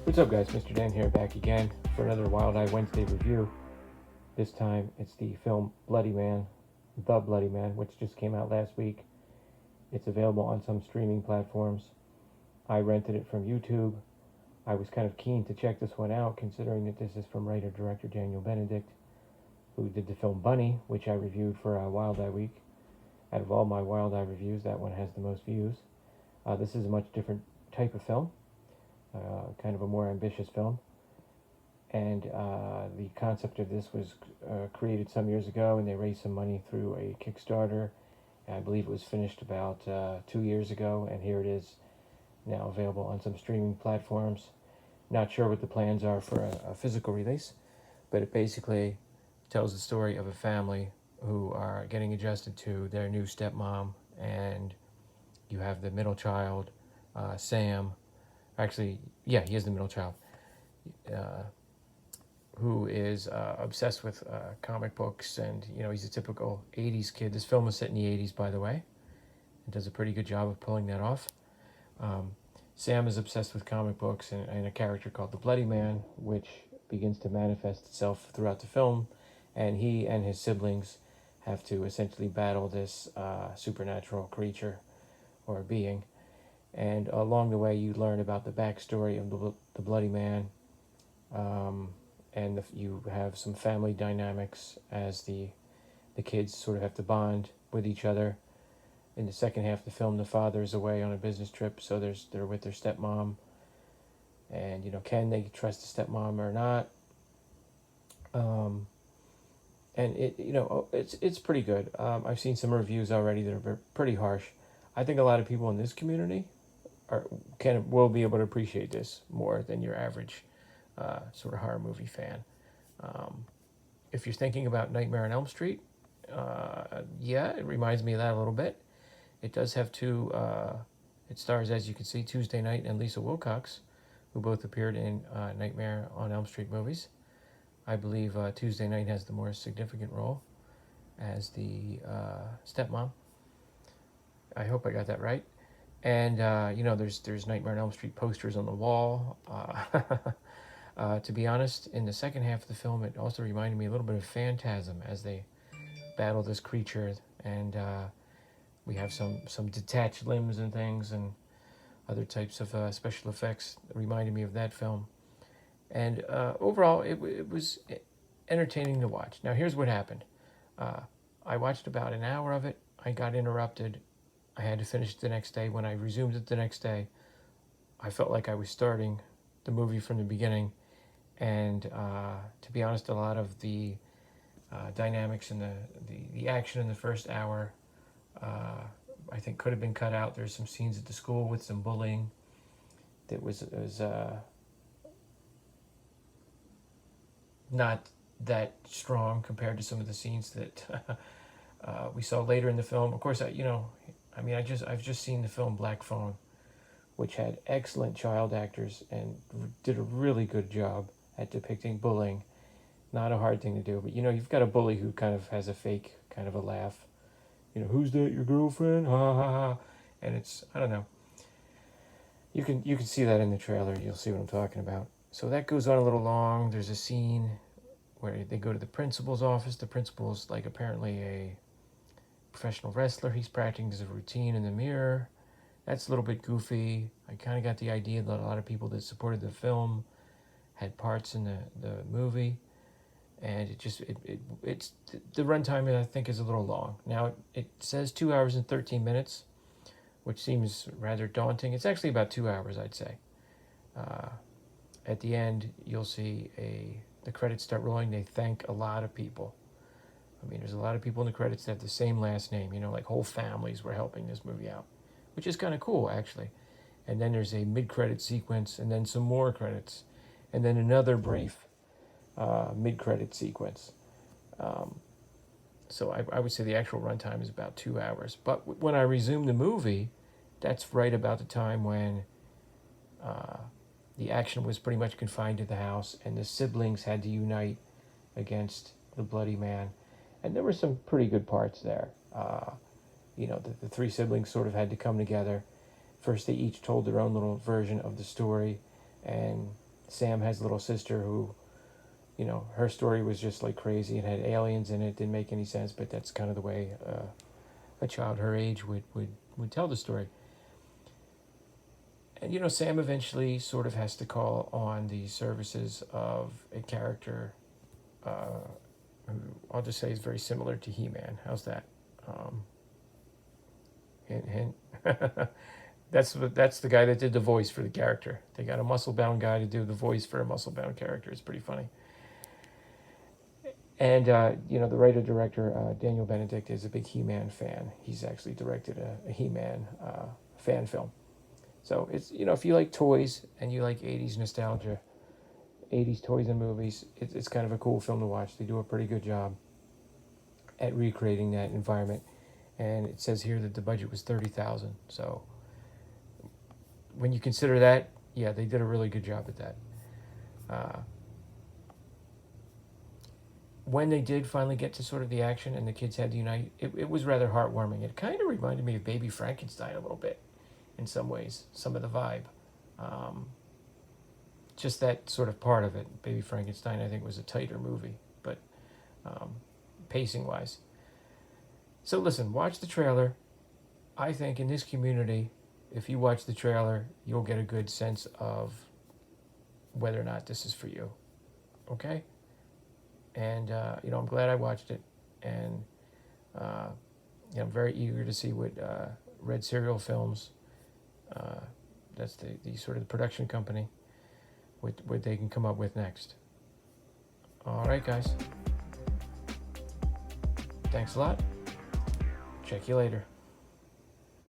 What's up, guys? Mr. Dan here, back again for another Wild Eye Wednesday review. This time it's the film Bloody Man, The Bloody Man, which just came out last week. It's available on some streaming platforms. I rented it from YouTube. I was kind of keen to check this one out, considering that this is from writer-director Daniel Benedict, who did the film Bunny, which I reviewed for Wild Eye Week. Out of all my Wild Eye reviews, that one has the most views. This is a much different type of film, kind of a more ambitious film. And the concept of this was created some years ago, and they raised some money through a Kickstarter. And I believe it was finished about 2 years ago, and here it is now available on some streaming platforms. Not sure what the plans are for a physical release, but it basically tells the story of a family who are getting adjusted to their new stepmom, and you have the middle child, Sam. Actually, yeah, he is the middle child. Who is obsessed with comic books, and he's a typical 80s kid. This film was set in the 80s, by the way. It does a pretty good job of pulling that off. Sam is obsessed with comic books and a character called the Bloody Man, which begins to manifest itself throughout the film, and he and his siblings have to essentially battle this supernatural creature or being. And along the way, you learn about the backstory of the Bloody Man, and you have some family dynamics as the kids sort of have to bond with each other. In the second half of the film, the father is away on a business trip, so they're with their stepmom, and can they trust the stepmom or not? And it's pretty good. I've seen some reviews already that are pretty harsh. I think a lot of people in this community will be able to appreciate this more than your average sort of horror movie fan. If you're thinking about Nightmare on Elm Street, yeah, it reminds me of that a little bit. It does have two. It stars, as you can see, Tuesday Knight and Lisa Wilcox, who both appeared in Nightmare on Elm Street movies. I believe Tuesday Knight has the more significant role as the stepmom. I hope I got that right. And there's Nightmare on Elm Street posters on the wall. To be honest, in the second half of the film, it also reminded me a little bit of Phantasm as they battle this creature, and we have some detached limbs and things, and other types of special effects that reminded me of that film. And overall, it was entertaining to watch. Now, here's what happened. I watched about an hour of it. I got interrupted. I had to finish it the next day. When I resumed it the next day, I felt like I was starting the movie from the beginning. And to be honest, a lot of the dynamics and the action in the first hour, I think, could have been cut out. There's some scenes at the school with some bullying that was not that strong compared to some of the scenes that we saw later in the film. Of course, I've just seen the film Black Phone, which had excellent child actors and did a really good job at depicting bullying. Not a hard thing to do, but you've got a bully who kind of has a fake kind of a laugh. Who's that? Your girlfriend? Ha ha ha! And I don't know. You can see that in the trailer. You'll see what I'm talking about. So that goes on a little long. There's a scene where they go to the principal's office. The principal's like apparently a professional wrestler. He's practicing his routine in the mirror. That's a little bit goofy. I kind of got the idea that a lot of people that supported the film had parts in the movie, and it's the runtime, I think, is a little long. Now it says 2 hours and 13 minutes, which seems rather daunting. It's actually about 2 hours, I'd say. At the end, you'll see the credits start rolling. They thank a lot of people. I mean, there's a lot of people in the credits that have the same last name. Like whole families were helping this movie out, which is kind of cool, actually. And then there's a mid-credit sequence, and then some more credits, and then another brief mid-credit sequence. So I would say the actual runtime is about 2 hours. But when I resumed the movie, that's right about the time when the action was pretty much confined to the house, and the siblings had to unite against the Bloody Man. And there were some pretty good parts there. The three siblings sort of had to come together. First, they each told their own little version of the story, and Sam has a little sister who, her story was just like crazy and had aliens in it. Didn't make any sense, but that's kind of the way a child her age would tell the story. And Sam eventually sort of has to call on the services of a character who I'll just say is very similar to He-Man. How's that? Hint, hint. That's the guy that did the voice for the character. They got a muscle-bound guy to do the voice for a muscle-bound character. It's pretty funny. And the writer-director Daniel Benedict is a big He-Man fan. He's actually directed a He-Man fan film. So it's if you like toys and you like 80s nostalgia, 80s toys and movies, it's kind of a cool film to watch. They do a pretty good job at recreating that environment. And it says here that the budget was $30,000. So when you consider that, yeah, they did a really good job at that. When they did finally get to sort of the action and the kids had to unite, it was rather heartwarming. It kind of reminded me of Baby Frankenstein a little bit in some ways, some of the vibe. Just that sort of part of it. Baby Frankenstein, I think, was a tighter movie, but pacing-wise. So listen, watch the trailer. I think in this community, if you watch the trailer, you'll get a good sense of whether or not this is for you. Okay? And, I'm glad I watched it. And, I'm very eager to see what Red Serial Films, that's the sort of the production company, what they can come up with next. All right, guys. Thanks a lot. Check you later.